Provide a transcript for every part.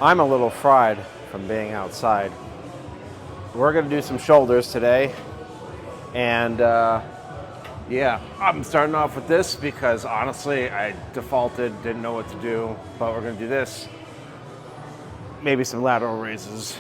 I'm a little fried from being outside. We're gonna do some shoulders today. And yeah, I'm starting off with this because honestly, I defaulted, didn't know what to do, but we're gonna do this. Maybe some lateral raises.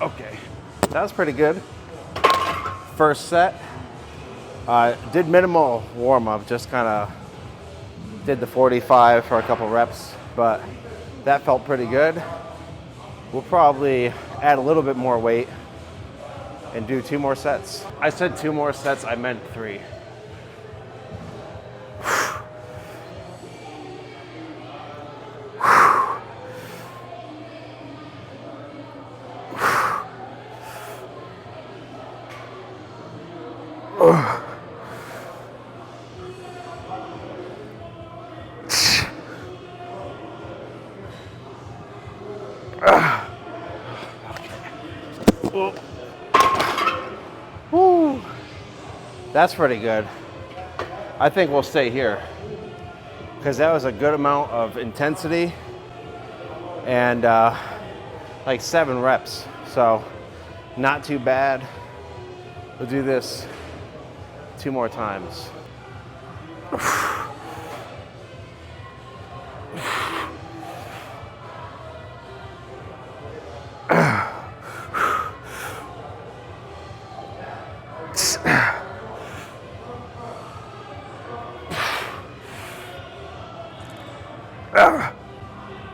Okay, that was pretty good. First set. Did minimal warm-up, just kind of did the 45 for a couple reps, but that felt pretty good. We'll probably add a little bit more weight and do 2 more sets. I said 2 more sets, I meant 3. Woo. That's pretty good. I think we'll stay here because that was a good amount of intensity and like 7 reps. So not too bad. We'll do this 2 more times.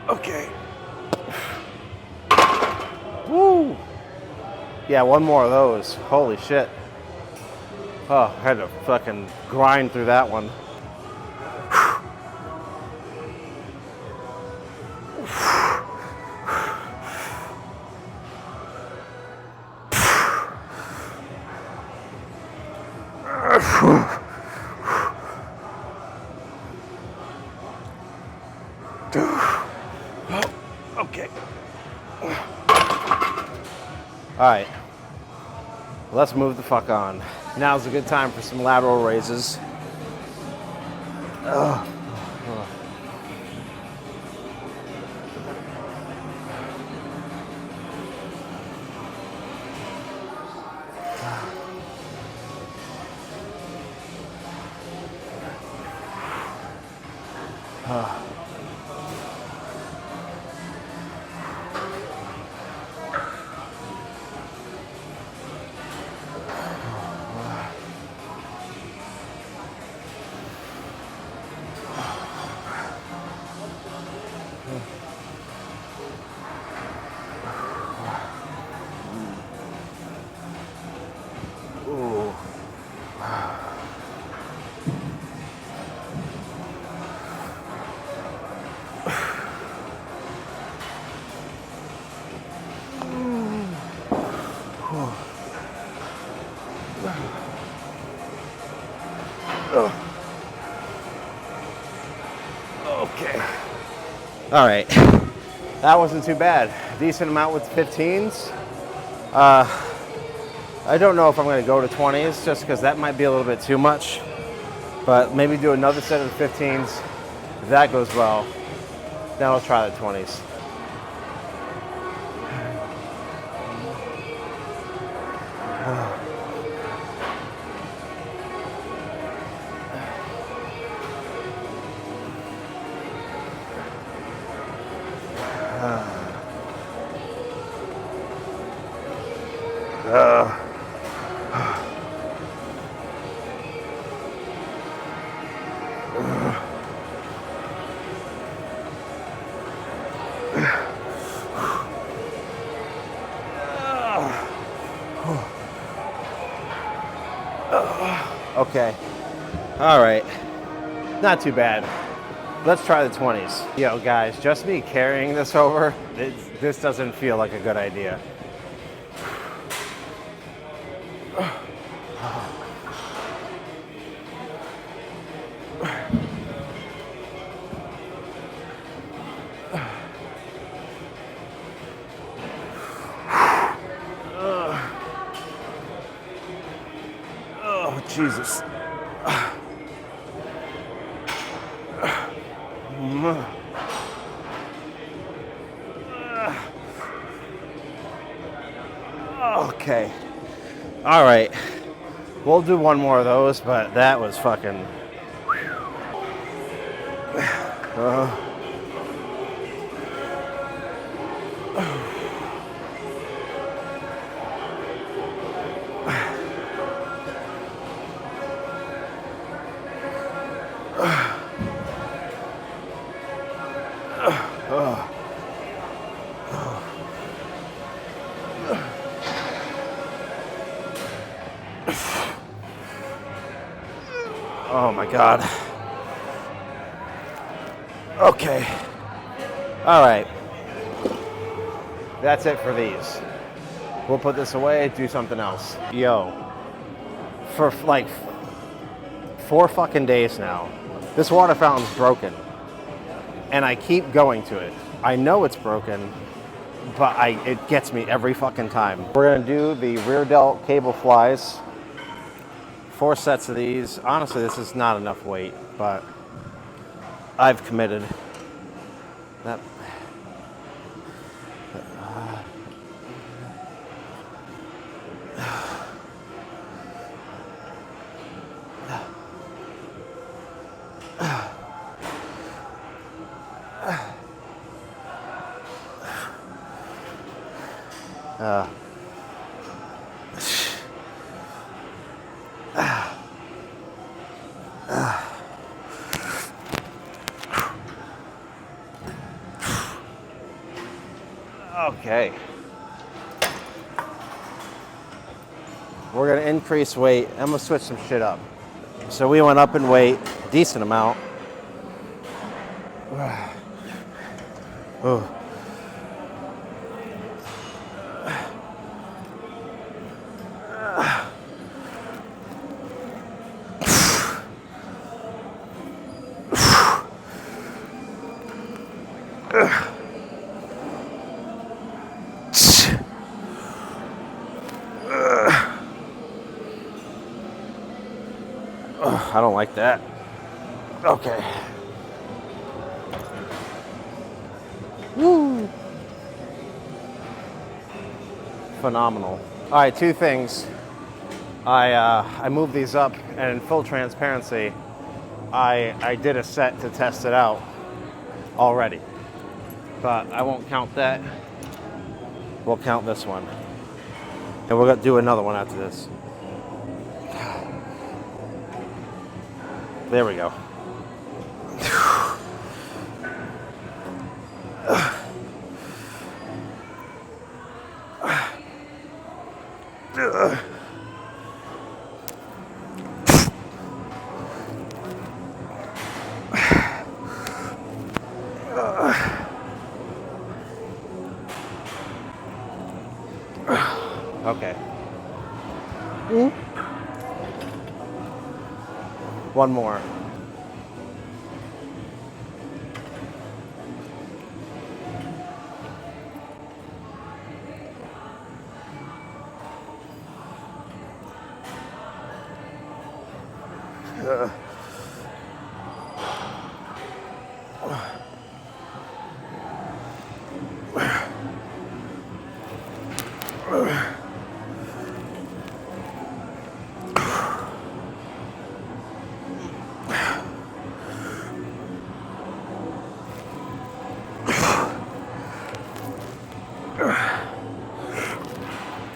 Okay. Woo! Yeah, 1 more of those. Holy shit. Oh, I had to fucking grind through that one. Okay. All right. Let's move the fuck on. Now's a good time for some lateral raises. Ooh. Okay. All right. That wasn't too bad. Decent amount with 15s. I don't know if I'm going to go to 20s just because that might be a little bit too much. But maybe do another set of the 15s. If that goes well, then I'll try the 20s. Okay. All right. Not too bad. Let's try the 20s. Yo, guys, just me carrying this over, this doesn't feel like a good idea. Oh, Jesus. Okay. All right. We'll do one more of those, but that was fucking... Oh my God. Okay. All right. That's it for these. We'll put this away, do something else. Yo, for like 4 fucking days now, this water fountain's broken. And I keep going to it. I know it's broken, but it gets me every fucking time. We're gonna do the rear delt cable flies. 4 sets of these. Honestly, this is not enough weight, but I've committed. That. Okay. We're gonna increase weight. I'm gonna switch some shit up. So we went up in weight, decent amount. Oh. I don't like that. Okay. Woo. Phenomenal. All right, 2 things. I moved these up, and in full transparency, I did a set to test it out already, but I won't count that. We'll count this one, and we're gonna do another one after this. There we go. Okay. One more.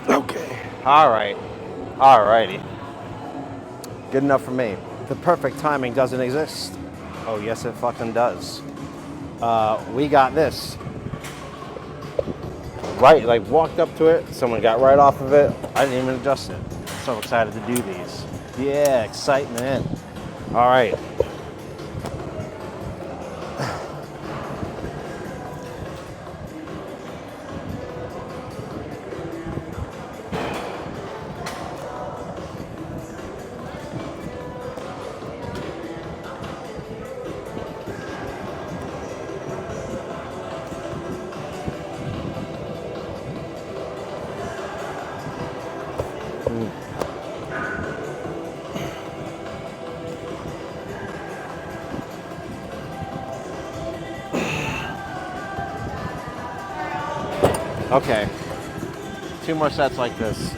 Okay. All right. All righty. Good enough for me. The perfect timing doesn't exist. Oh, yes, it fucking does. We got this. Right, like walked up to it, someone got right off of it. I didn't even adjust it. So excited to do these. Yeah, excitement. All right. Okay, 2 more sets like this.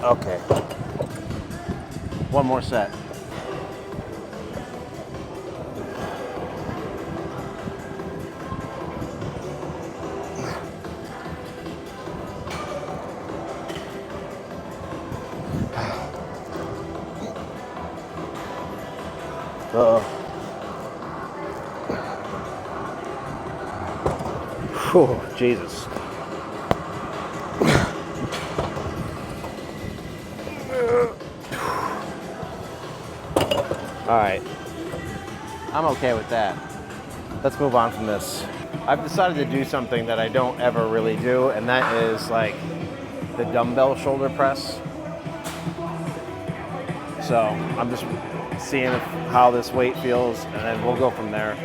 Okay. 1 more set. Oh, Jesus. All right. I'm okay with that. Let's move on from this. I've decided to do something that I don't ever really do, and that is like the dumbbell shoulder press. So I'm just seeing how this weight feels, and then we'll go from there.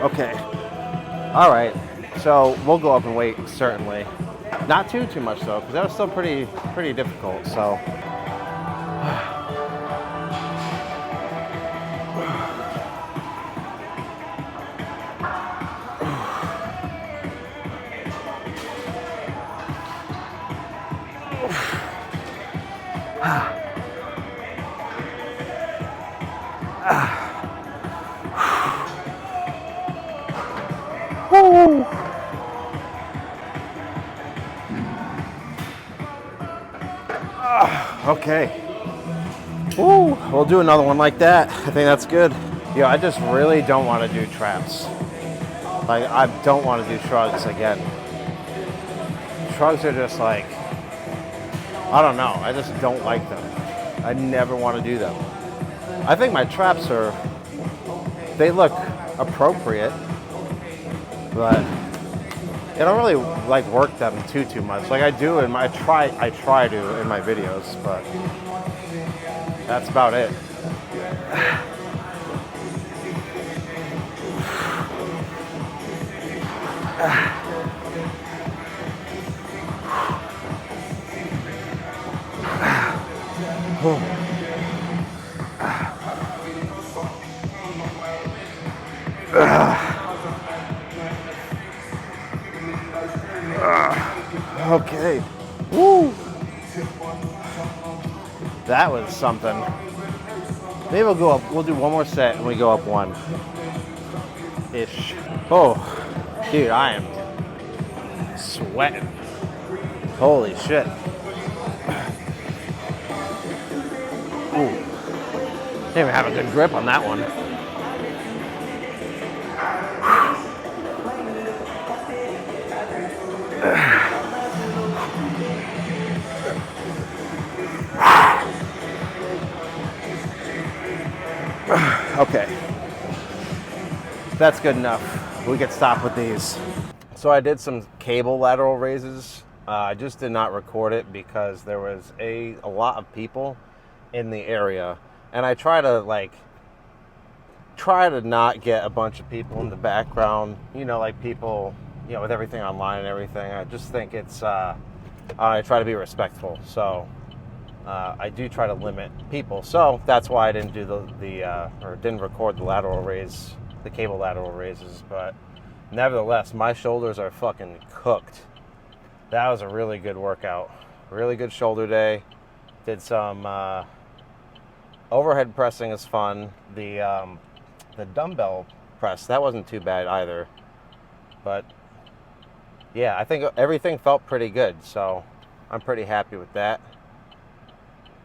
Okay. All right. So we'll go up in weight, certainly. Not too much though, because that was still pretty difficult. So. Okay. Woo. We'll do another one like that. I think that's good. Yeah, I just really don't want to do traps. Like, I don't want to do shrugs again. Shrugs are just like, I don't know. I just don't like them. I never want to do them. I think my traps they look appropriate, but I don't really like work them too much. Like I do I try to in my videos, but that's about it. Okay. Woo. That was something. Maybe we'll go up. We'll do 1 more set and we go up 1-ish. Oh, dude, I am sweating. Holy shit. Ooh. Didn't even have a good grip on that one. Okay, that's good enough. We can stop with these. So I did some cable lateral raises. I just did not record it because there was a lot of people in the area, and I try to not get a bunch of people in the background. You know, like people, you know, with everything online and everything. I just think it's I try to be respectful. So. I do try to limit people, so that's why I didn't do or didn't record the cable lateral raises. But nevertheless, my shoulders are fucking cooked. That was a really good workout, really good shoulder day. Did some overhead pressing is fun. The dumbbell press, that wasn't too bad either. But yeah, I think everything felt pretty good. So I'm pretty happy with that.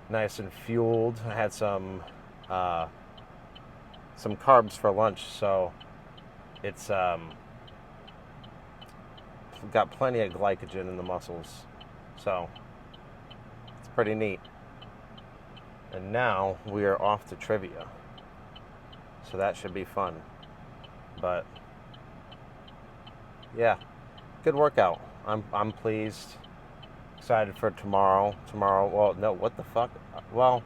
Nice and fueled. I had some carbs for lunch, so it's got plenty of glycogen in the muscles, so it's pretty neat. And now we are off to trivia, so that should be fun. But yeah, good workout. I'm pleased. Excited for tomorrow. Well, no, what the fuck? Well,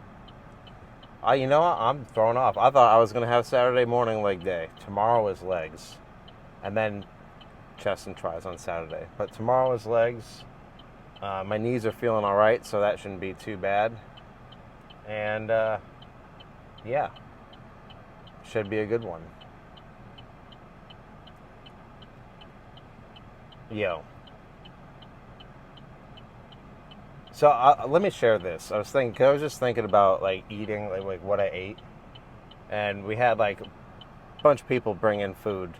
you know what? I'm thrown off. I thought I was gonna have Saturday morning leg day. Tomorrow is legs, and then chest and tries on Saturday. But tomorrow is legs. My knees are feeling all right, so that shouldn't be too bad. And yeah, should be a good one. Yo. So let me share this. I was just thinking about like eating, like what I ate, and we had like a bunch of people bring in food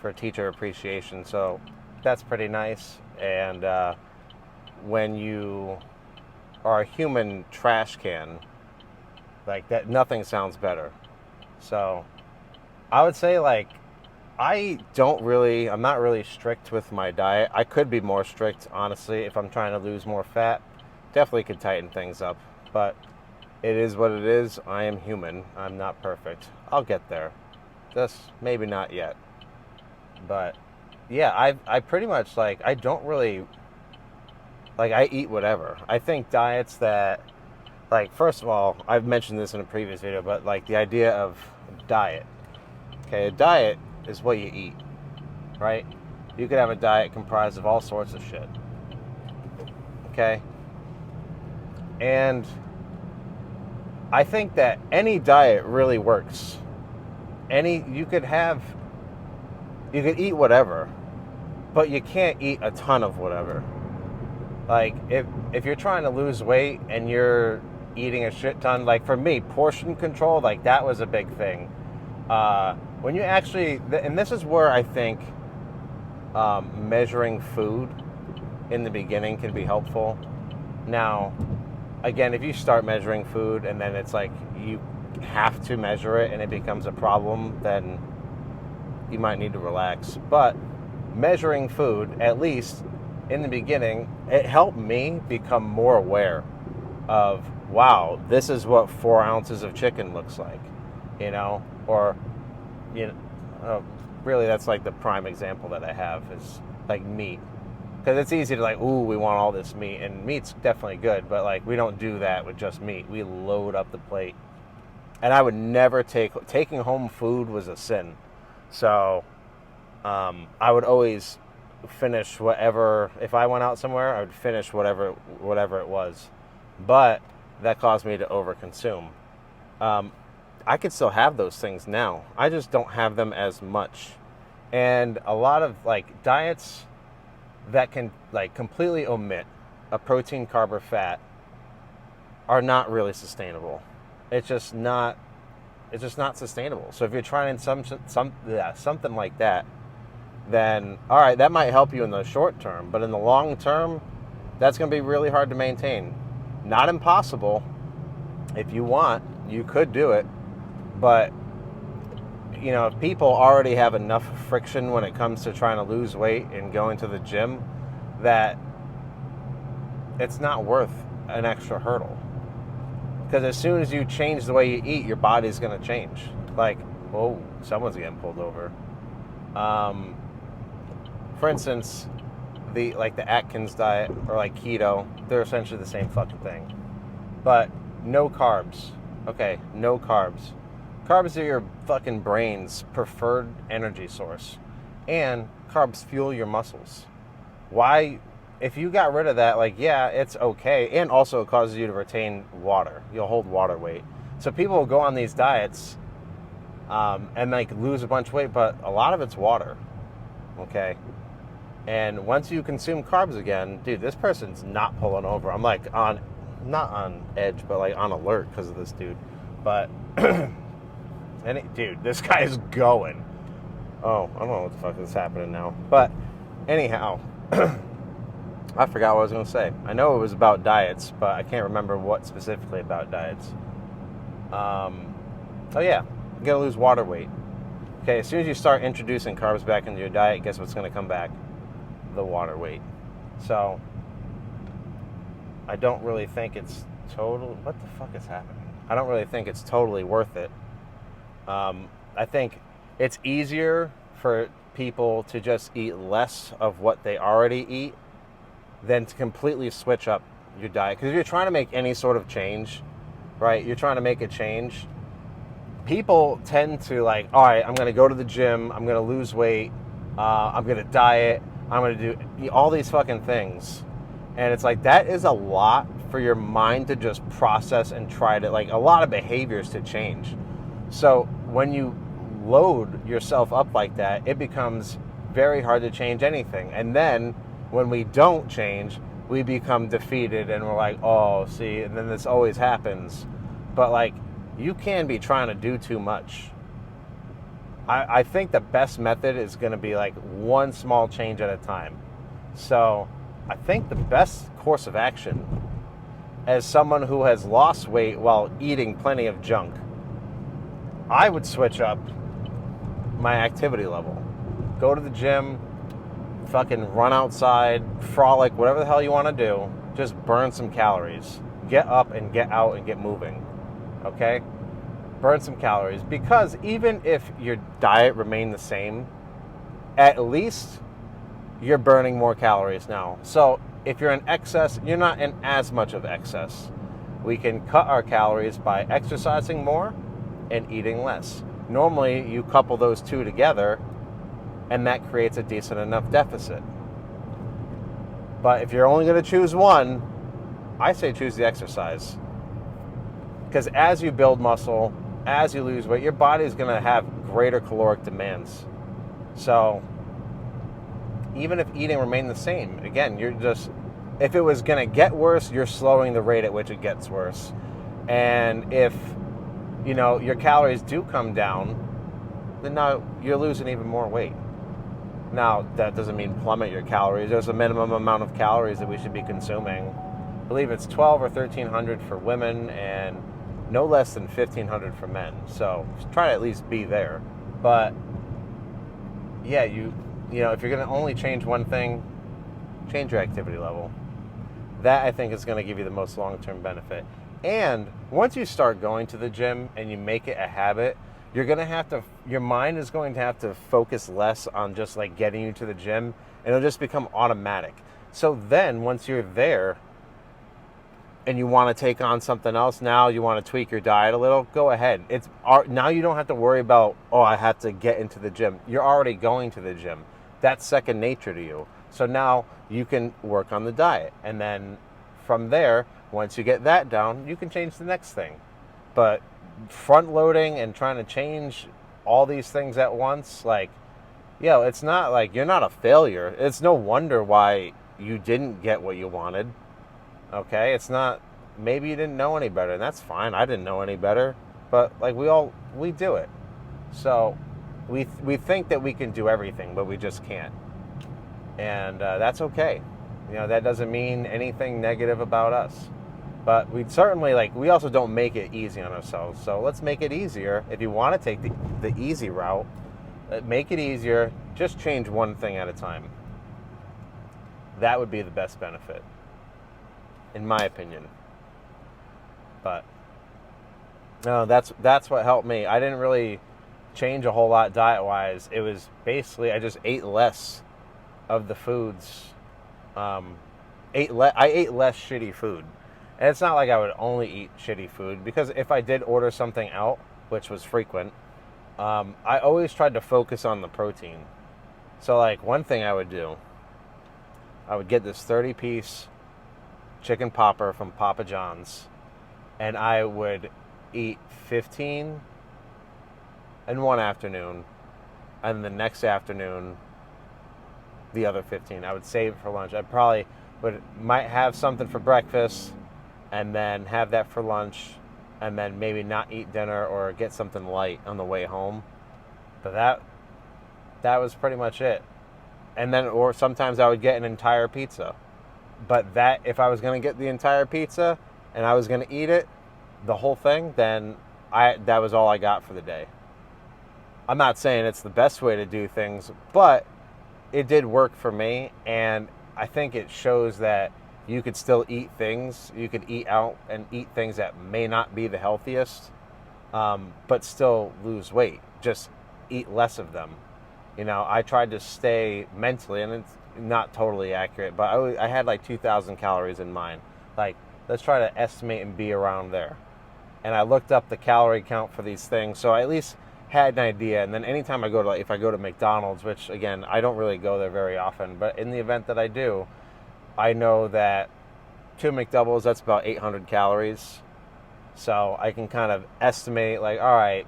for teacher appreciation. So that's pretty nice. And when you are a human trash can, like that, nothing sounds better. So I would say like I'm not really strict with my diet. I could be more strict, honestly, if I'm trying to lose more fat. Definitely could tighten things up, but it is what it is. I am human. I'm not perfect. I'll get there. Just maybe not yet. But yeah, I pretty much like, I don't really, like, I eat whatever. I think diets that, like, first of all, I've mentioned this in a previous video, but like the idea of diet. Okay, a diet is what you eat, right? You could have a diet comprised of all sorts of shit. Okay? And I think that any diet really works. You could eat whatever, but you can't eat a ton of whatever. Like, if you're trying to lose weight and you're eating a shit ton, like for me, portion control, like that was a big thing. When you actually, and this is where I think measuring food in the beginning can be helpful. Now, again, if you start measuring food and then it's like you have to measure it and it becomes a problem, then you might need to relax. But measuring food, at least in the beginning, it helped me become more aware of, wow, this is what 4 ounces of chicken looks like, you know? Or, you know, really that's like the prime example that I have is like meat. Because it's easy to like, ooh, we want all this meat. And meat's definitely good, but like we don't do that with just meat. We load up the plate. And I would never taking home food was a sin. So I would always finish whatever, if I went out somewhere, I would finish whatever it was. But that caused me to overconsume. I could still have those things now. I just don't have them as much. And a lot of like diets that can like completely omit a protein, carb, or fat are not really sustainable. It's just not sustainable. So if you're trying something like that, then all right, that might help you in the short term, but in the long term, that's going to be really hard to maintain. Not impossible. If you want, you could do it, but you know, if people already have enough friction when it comes to trying to lose weight and going to the gym, that it's not worth an extra hurdle. Because as soon as you change the way you eat, your body's going to change. Like, whoa, someone's getting pulled over. For instance, the Atkins diet or like keto, they're essentially the same fucking thing. But no carbs. Okay, no carbs. Carbs are your fucking brain's preferred energy source. And carbs fuel your muscles. Why? If you got rid of that, like, yeah, it's okay. And also it causes you to retain water. You'll hold water weight. So people will go on these diets and like lose a bunch of weight, but a lot of it's water. Okay? And once you consume carbs again, dude, this person's not pulling over. I'm like not on edge, but like on alert because of this dude. But, dude, this guy is going. Oh, I don't know what the fuck is happening now. But anyhow, I forgot what I was going to say. I know it was about diets, but I can't remember what specifically about diets. Oh yeah, you're going to lose water weight. Okay, as soon as you start introducing carbs back into your diet, guess what's going to come back? The water weight. So, I don't really think it's what the fuck is happening? I don't really think it's totally worth it. I think it's easier for people to just eat less of what they already eat than to completely switch up your diet. Because if you're trying to make any sort of change, right, you're trying to make a change, people tend to like, all right, I'm going to go to the gym, I'm going to lose weight, I'm going to diet, I'm going to do all these fucking things. And it's like, that is a lot for your mind to just process and try to, like, a lot of behaviors to change. So when you load yourself up like that, it becomes very hard to change anything. And then when we don't change, we become defeated and we're like, oh, see, and then this always happens. But like, you can be trying to do too much. I think the best method is going to be like one small change at a time. So I think the best course of action, as someone who has lost weight while eating plenty of junk, I would switch up my activity level. Go to the gym, fucking run outside, frolic, whatever the hell you want to do. Just burn some calories. Get up and get out and get moving. Okay? Burn some calories. Because even if your diet remained the same, at least you're burning more calories now. So if you're in excess, you're not in as much of excess. We can cut our calories by exercising more and eating less. Normally, you couple those two together, and that creates a decent enough deficit. But if you're only going to choose one, I say choose the exercise. Because as you build muscle, as you lose weight, your body is going to have greater caloric demands. So even if eating remained the same, again, you're just, if it was going to get worse, you're slowing the rate at which it gets worse. And if, you know, your calories do come down, then now you're losing even more weight. Now, that doesn't mean plummet your calories. There's a minimum amount of calories that we should be consuming. I believe it's 12 or 1,300 for women and no less than 1,500 for men. So try to at least be there. But yeah, you know, if you're going to only change one thing, change your activity level. That, I think, is going to give you the most long-term benefit. And once you start going to the gym and you make it a habit, you're going to have to, your mind is going to have to focus less on just like getting you to the gym, and it'll just become automatic. So then once you're there and you want to take on something else, now you want to tweak your diet a little, go ahead. Now you don't have to worry about, oh, I have to get into the gym. You're already going to the gym. That's second nature to you. So now you can work on the diet. And then from there, once you get that down, you can change the next thing. But front loading and trying to change all these things at once, like, it's not like you're not a failure. It's no wonder why you didn't get what you wanted. Okay, it's not, maybe you didn't know any better, and that's fine. I didn't know any better, but like we do it. So we think that we can do everything, but we just can't. And that's okay. You know, that doesn't mean anything negative about us. But we certainly, we also don't make it easy on ourselves. So let's make it easier. If you want to take the easy route, make it easier. Just change one thing at a time. That would be the best benefit, in my opinion. But no, that's what helped me. I didn't really change a whole lot diet-wise. It was basically I just ate less of the foods. I ate less shitty food. And it's not like I would only eat shitty food, because if I did order something out, which was frequent, I always tried to focus on the protein. So like one thing I would do, I would get this 30-piece chicken popper from Papa John's, and I would eat 15 in one afternoon, and the next afternoon, the other 15. I would save it for lunch. I probably might have something for breakfast, and then have that for lunch, and then maybe not eat dinner or get something light on the way home. But that was pretty much it. And then, or sometimes I would get an entire pizza. But that, if I was going to get the entire pizza and I was going to eat it, the whole thing, then that was all I got for the day. I'm not saying it's the best way to do things, but it did work for me, and I think it shows that you could still eat things. You could eat out and eat things that may not be the healthiest, but still lose weight. Just eat less of them. You know, I tried to stay mentally, and it's not totally accurate, but I had like 2,000 calories in mind. Like, let's try to estimate and be around there. And I looked up the calorie count for these things, so I at least had an idea. And then anytime I go to, like, if I go to McDonald's, which again, I don't really go there very often, but in the event that I do, I know that 2 McDoubles, that's about 800 calories. So I can kind of estimate, like, all right,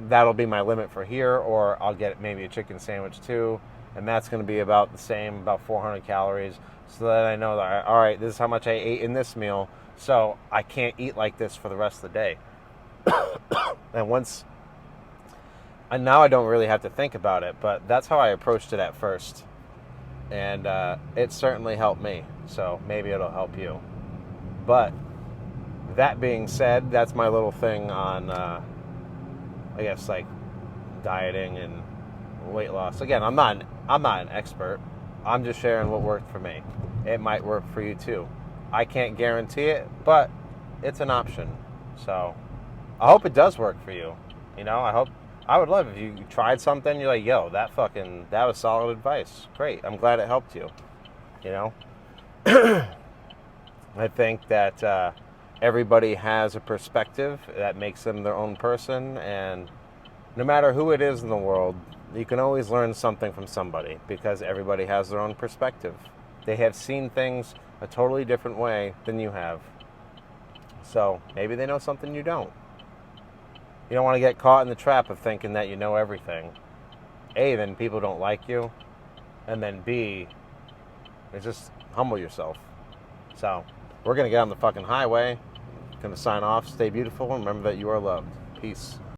that'll be my limit for here, or I'll get maybe a chicken sandwich too, and that's going to be about the same, about 400 calories. So that I know that, all right, this is how much I ate in this meal, so I can't eat like this for the rest of the day. And now I don't really have to think about it, but that's how I approached it at first. And it certainly helped me, so maybe it'll help you. But that being said, that's my little thing on, I guess, like, dieting and weight loss. Again, I'm not an expert. I'm just sharing what worked for me. It might work for you too. I can't guarantee it, but it's an option. So I hope it does work for you. You know, I would love if you tried something, you're like, yo, that was solid advice. Great. I'm glad it helped you. You know? I think that everybody has a perspective that makes them their own person, and no matter who it is in the world, you can always learn something from somebody, because everybody has their own perspective. They have seen things a totally different way than you have. So maybe they know something you don't. You don't want to get caught in the trap of thinking that you know everything. A, then people don't like you. And then B, it's just humble yourself. So we're going to get on the fucking highway. Going to sign off. Stay beautiful. And remember that you are loved. Peace.